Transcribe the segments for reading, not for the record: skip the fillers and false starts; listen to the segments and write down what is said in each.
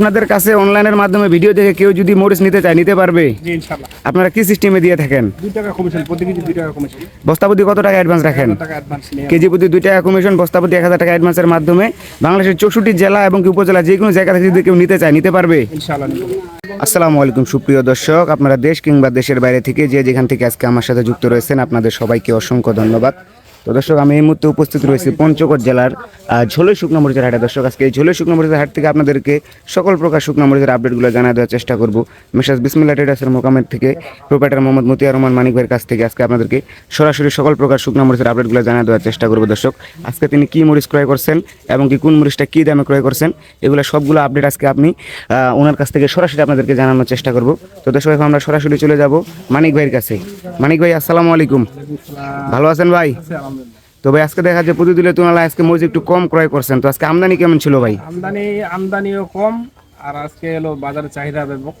আপনাদের কাছে অনলাইনের মাধ্যমে ভিডিও দেখে কেউ যদি মরিচ নিতে চায় নিতে পারবে? জি ইনশাআল্লাহ। আপনারা কি সিস্টেমে দিয়ে থাকেন? 2 টাকা কমিশন, প্রতি কেজি 2 টাকা কমিশন। বস্তাপতি কত টাকা অ্যাডভান্স রাখেন? 1000 টাকা অ্যাডভান্স নিয়ে কেজি প্রতি 2 টাকা কমিশন, বস্তাপতি 1000 টাকা অ্যাডভান্সের মাধ্যমে বাংলাদেশের 64 জেলা এবং উপজেলা যে কোনো জায়গা থেকে যদি কেউ নিতে চায় নিতে পারবে? ইনশাআল্লাহ নিব। আসসালামু আলাইকুম সুপ্রিয় দর্শক, আপনারা দেশ কিংবা দেশের বাইরে থেকে যে যেখান থেকে আজকে আমার সাথে যুক্ত রয়েছেন আপনাদের সবাইকে অসংখ্য ধন্যবাদ। তো দর্শক, আমি এই মুহূর্তে উপস্থিত রয়েছি পঞ্চগড় জেলার ঝোলই শুকনো মরিচের হাটে। দর্শক, আজকে এই ঝোলই শুকনো মরিচের হাট থেকে আপনাদেরকে সকল প্রকার শুকনো মরিচের আপডেটগুলো জানিয়ে দেওয়ার চেষ্টা করব। মেসাজ বিসমিল্লাহ ট্রেডার্সের মোকামের থেকে প্রোপাইটার মোহাম্মদ মতিয়ার রহমান মানিক ভাইয়ের কাছ থেকে আজকে আপনাদেরকে সরাসরি সকল প্রকার শুকনো মরিচের আপডেটগুলো জানিয়ে দেওয়ার চেষ্টা করব। দর্শক, আজকে তিনি কী মরিচ ক্রয় করছেন এবং কি কোন মরিচটা কী দামে ক্রয় করছেন এগুলো সবগুলো আপডেট আজকে আপনি ওনার কাছ থেকে সরাসরি আপনাদেরকে জানানোর চেষ্টা করব। তো দর্শক, এখন আমরা সরাসরি চলে যাব মানিক ভাইয়ের কাছে। মানিক ভাই, আসসালামু আলাইকুম। ভালো আছেন ভাই? তো ভাই, আজকে দেখা যায় প্রতিদিনের তুলনায় আজকে মরিচ একটু কম ক্রয় করছেন, তো আজকে আমদানি কেমন ছিল ভাই? আমদানিও কম, আর আজকে এলো বাজারের চাহিদা ব্যাপক,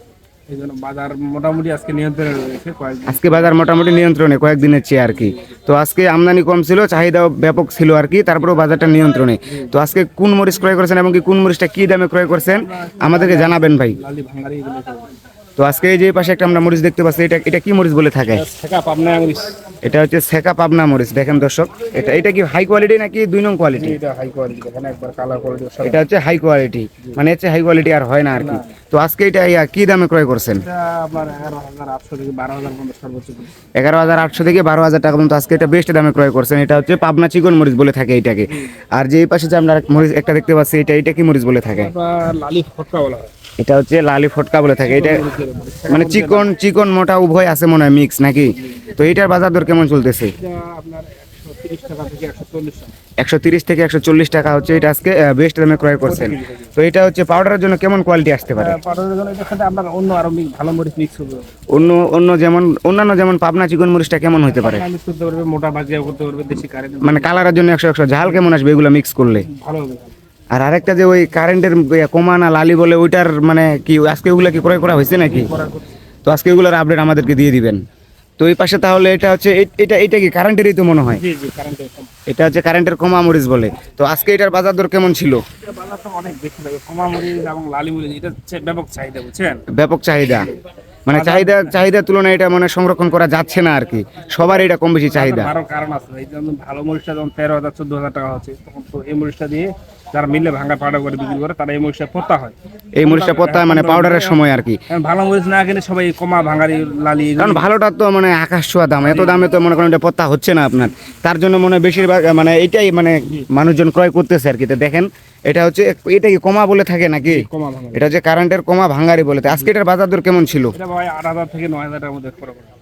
এই জন্য বাজার মোটামুটি আজকে নিয়ন্ত্রণে রয়েছে। আজকে বাজার মোটামুটি নিয়ন্ত্রণে কয়েকদিনের চেয়ে আর কি। তো আজকে আমদানি কম ছিল, চাহিদাও ব্যাপক ছিল আর কি, তারপরেও বাজারটা নিয়ন্ত্রণে। তো আজকে কোন মরিচ ক্রয় করেছেন এবং কি কোন মরিচটা কি দামে ক্রয় করছেন আমাদেরকে জানাবেন ভাই। লালি ভাঙারি এগুলো সব। তো আজকে এই যে পাশে একটা আমরা মরিচ দেখতে পাচ্ছি, এটা কি মরিচ বলে থাকে? ছেকা পাবনা মরিচ। এটা হচ্ছে ছেকা পাবনা মরিচ। দেখেন দর্শক, এটা কি হাই কোয়ালিটি নাকি 2 নং কোয়ালিটি? এটা হাই কোয়ালিটি, এখানে একবার কালার কোয়ালিটি। এটা হচ্ছে হাই কোয়ালিটি, মানে হচ্ছে হাই কোয়ালিটি আর হয় না আর কি। তো আজকে এটা কি দামে ক্রয় করছেন? এটা আপনার 11,800 থেকে 12,000 পর্যন্ত সর্বোচ্চ। 11,800 থেকে 12,000 টাকা পর্যন্ত আজকে এটা বেস্ট দামে ক্রয় করছেন। এটা হচ্ছে পাবনা চিকন মরিচ বলে থাকে এটাকে। আর যে এই পাশে যে আমরা মরিচ একটা দেখতে পাচ্ছি, এটা কি মরিচ বলে থাকে? লালি ফটকা বলা হয়। এটা হচ্ছে লালি ফটকা বলে থাকে। এটা মানে চিকন মোটা উভয় আছে মনে হয়, মিক্স নাকি? তো এটার বাজার দর কেমন চলতেছে? এটা আপনার 130 টাকা থেকে 140 টাকা। 130 থেকে 140 টাকা হচ্ছে এটা আজকে বেস্ট দামে ক্রয় করছেন। তো এটা হচ্ছে পাউডারের জন্য কেমন কোয়ালিটি আসতে পারে? পাউডারের জন্য এটার সাথে আপনার অন্য আরো ভালো মরিচ মিক্স করবে। অন্যান্য যেমন পাবনা চিকন মরিচটা কেমন হতে পারে? মিক্স করতে পারবে, মোটা ভাজিয়া করতে পারবে, দেশি কারেন্ট মানে কালারের জন্য 100 ঝাল কেমন আসবে এগুলো মিক্স করলে? ভালো হবে। আর আরেকটা যে ওই কারেন্টের কমা না লালি বলে, ওইটার মানে কি আজকে ওগুলো কি ক্রয় করা হয়েছে নাকি? তো আজকে ওগুলোর আপডেট আমাদেরকে দিয়ে দিবেন। তো এই পাশে তাহলে এটা হচ্ছে এটা কি কারেন্টেরই তো মনে হয়? জি জি, কারেন্টের কম। এটা হচ্ছে কারেন্টের কমা মরিচ বলে। তো আজকে এটার বাজার দর কেমন ছিল? এটা বাজারটা অনেক বেশি লাগে, কমা মরিচ এবং লালি মরিচ, এটা হচ্ছে ব্যাপক চাহিদা, বুঝছেন? ব্যাপক চাহিদা, মানে চাহিদার তুলনায় এটা মানে সংরক্ষণ করা যাচ্ছে না আর কি, সবার এটা কম বেশি চাহিদা। আরো কারণ আছে, এই যেমন ভালো মরিচটা যখন 13,000 14,000 টাকা হচ্ছে, তখন তো এই মরিচটা দিয়ে যারা মিলে ভাঙা পাউডার করে বিক্রি করে তারা এই মরিচটা পত্তা হয়। এই মরিচটা পত্তা মানে পাউডারের সময় আর কি। ভালো মরিচ না কিনে সবাই কমা ভাঙারি লালি, কারণ ভালোটা তো মানে আকাশ ছোঁয়া দাম, এত দামে তো মনে করেন এটা পত্তা হচ্ছে না আপনার, তার জন্য মনে হয় বেশিরভাগ মানে এটাই মানে মানুষজন ক্রয় করতেছে আর কি। তো দেখেন, এটা হচ্ছে এটা কি কমা বলে থাকে নাকি? কমা ভাঙারি। এটা হচ্ছে কারেন্টের কমা ভাঙারি বলে। আজকে এটার বাজার দর কেমন ছিল? এটা ভাই 8,000 থেকে 9,000 টাকার মধ্যে খরচ করে।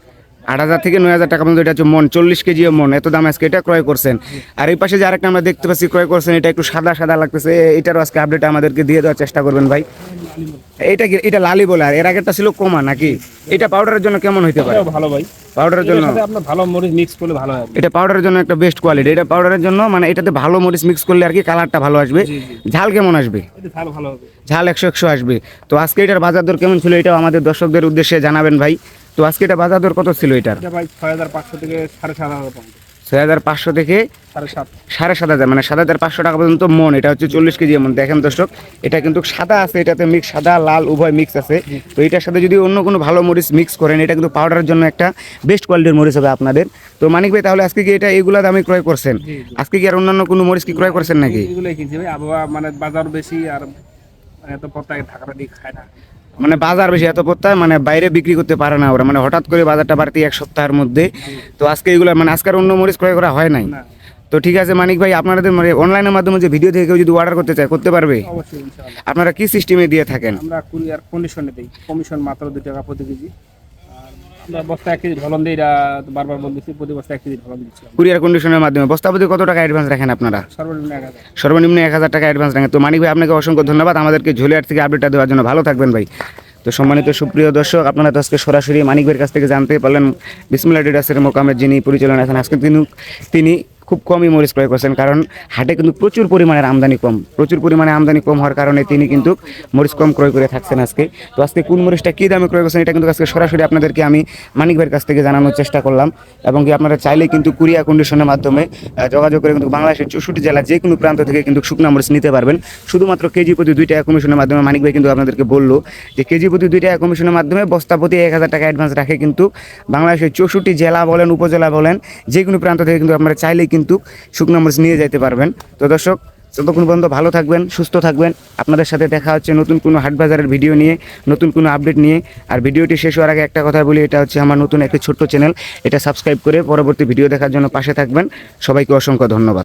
8,000 থেকে 9,000 টাকা পর্যন্ত। এটা হচ্ছে মন 40 কেজি মন, এত দাম আজকে এটা ক্রয় করছেন। আর এই পাশে যে আরেকটা আমরা দেখতে পাচ্ছি ক্রয় করছেন, এটা একটু সাদা সাদা লাগতেছে, এটারও আজকে আপডেট আমাদেরকে দিয়ে দেওয়ার চেষ্টা করবেন ভাই। এটা লালি বলে, আর এর আগেরটা ছিল কমা নাকি? এটা পাউডারের জন্য কেমন হতে পারে? ভালো ভাই, পাউডারের জন্য আপনার ভালো মরিচ মিক্স করলে ভালো হয়। এটা পাউডারের জন্য একটা বেস্ট কোয়ালিটি। এটা পাউডারের জন্য মানে এটাতে ভালো মরিচ মিক্স করলে আর কি কালারটা ভালো আসবে। ঝাল কেমন আসবে? এটা ভালো ভালো হবে, ঝাল 100 আসবে। তো আজকে এটার বাজার দর কেমন ছিল এটাও আমাদের দর্শকদের উদ্দেশ্যে জানাবেন ভাই। তো আজকে এটা বাজার দর কত ছিল এটার? এটা ভাই 6,500 থেকে 7,500 পর্যন্ত। 6,500 থেকে 7,500 7,500, মানে 7,500 টাকা পর্যন্ত মন। এটা হচ্ছে 40 কেজি মন। দেখেন দর্শক, এটা কিন্তু সাদা আছে, এটাতে মিক্স সাদা লাল উভয় মিক্স আছে। তো এটার সাথে যদি অন্য কোনো ভালো মরিচ মিক্স করেন, এটা কিন্তু পাউডারের জন্য একটা বেস্ট কোয়ালিটির মরিচ হবে আপনাদের। তো মানিক ভাই, তাহলে আজকে কি এটা এগুলা দামে ক্রয় করছেন? আজকে কি আর অন্যান্য কোনো মরিচ কি ক্রয় করছেন নাকি? এগুলোই কিনছি ভাই, আবহাওয়া মানে বাজার বেশি, আর এত পত্তায় ঢাকাটা দিয়ে খায় না। মানে বাজার বেশি এত পড়তে মানে বাইরে বিক্রি করতে পারে না ওরা, মানে হঠাৎ করে বাজারটা বাড়তি 1 সপ্তাহের মধ্যে। তো আজকে এগুলো মানে আজকের অন্য মরিচ ক্রয় করা হয় নাই। তো ঠিক আছে মানিক ভাই, আপনাদের মানে অনলাইনের মাধ্যমে যে ভিডিও থেকে কেউ যদি অর্ডার করতে চায় করতে পারবে? অবশ্যই ইনশাআল্লাহ। আপনারা কি সিস্টেমে দিয়ে থাকেন? আমরা কুরিয়ার কন্ডিশনে দেই, কমিশন মাত্র 2 টাকা প্রতি কেজি। আর আমরা বস্তা 1 কেজি ঢলন দেই, এটা বারবার বলতেছি, প্রতি বস্তা 1 কেজি ঢলন দিচ্ছি। কুরিয়ার কন্ডিশনের মাধ্যমে বস্তাপতি কত টাকা অ্যাডভান্স রাখেন আপনারা? সর্বনিম্ন 1,000। সর্বনিম্ন 1,000 টাকা অ্যাডভান্স রাখেন। তো মানিক ভাই, আপনাকে অসংখ্য ধন্যবাদ আমাদেরকে ঝোলিয়ার থেকে আপডেটটা দেওয়ার জন্য। ভালো থাকবেন ভাই। তো সম্মানিত সুপ্রিয় দর্শক, আপনারা তো আজকে সরাসরি মানিক ভাইয়ের কাছ থেকে জানতে পারলেন বিসমিল্লাহ ট্রেডার্সের মোকামের যিনি পরিচালনা আছেন। আজকে তিনি খুব কমই মরিচ ক্রয় করছেন, কারণ হাটে কিন্তু প্রচুর পরিমাণের আমদানি কম হওয়ার কারণে তিনি কিন্তু মরিচ কম ক্রয় করে থাকছেন আজকে। তো আজকে কোন মরিচটা কী দামে ক্রয় করছেন এটা কিন্তু আজকে সরাসরি আপনাদেরকে আমি মানিক ভাইয়ের কাছ থেকে জানানোর চেষ্টা করলাম। এবং কি আপনারা চাইলে কিন্তু কুরিয়ার কন্ডিশনের মাধ্যমে যোগাযোগ করে কিন্তু বাংলাদেশের 64 জেলা যে কোনো প্রান্ত থেকে কিন্তু শুকনা মরিচ নিতে পারবেন। শুধুমাত্র কেজি প্রতি 2 টাকা কমিশনের মাধ্যমে মানিক ভাই কিন্তু আপনাদেরকে বললো যে কেজি প্রতি 2 টাকা কমিশনের মাধ্যমে বস্তা প্রতি 1000 টাকা অ্যাডভান্স রাখে কিন্তু বাংলাদেশের 64 জেলা বলেন উপজেলা বলেন যে কোনো প্রান্ত থেকে কিন্তু আপনারা চাইলেই কিন্তু শুকনা মরিচ নিয়ে যেতে পারবেন। তো দর্শক, ততক্ষণ পর্যন্ত ভালো থাকবেন, সুস্থ থাকবেন। আপনাদের সাথে দেখা হচ্ছে নতুন কোনো হাট বাজারের ভিডিও নিয়ে, নতুন কোনো আপডেট নিয়ে। আর ভিডিওটি শেষ হওয়ার আগে একটা কথা বলি, এটা হচ্ছে আমার নতুন একটা ছোট্ট চ্যানেল, এটা সাবস্ক্রাইব করে পরবর্তী ভিডিও দেখার জন্য পাশে থাকবেন। সবাইকে অসংখ্য ধন্যবাদ।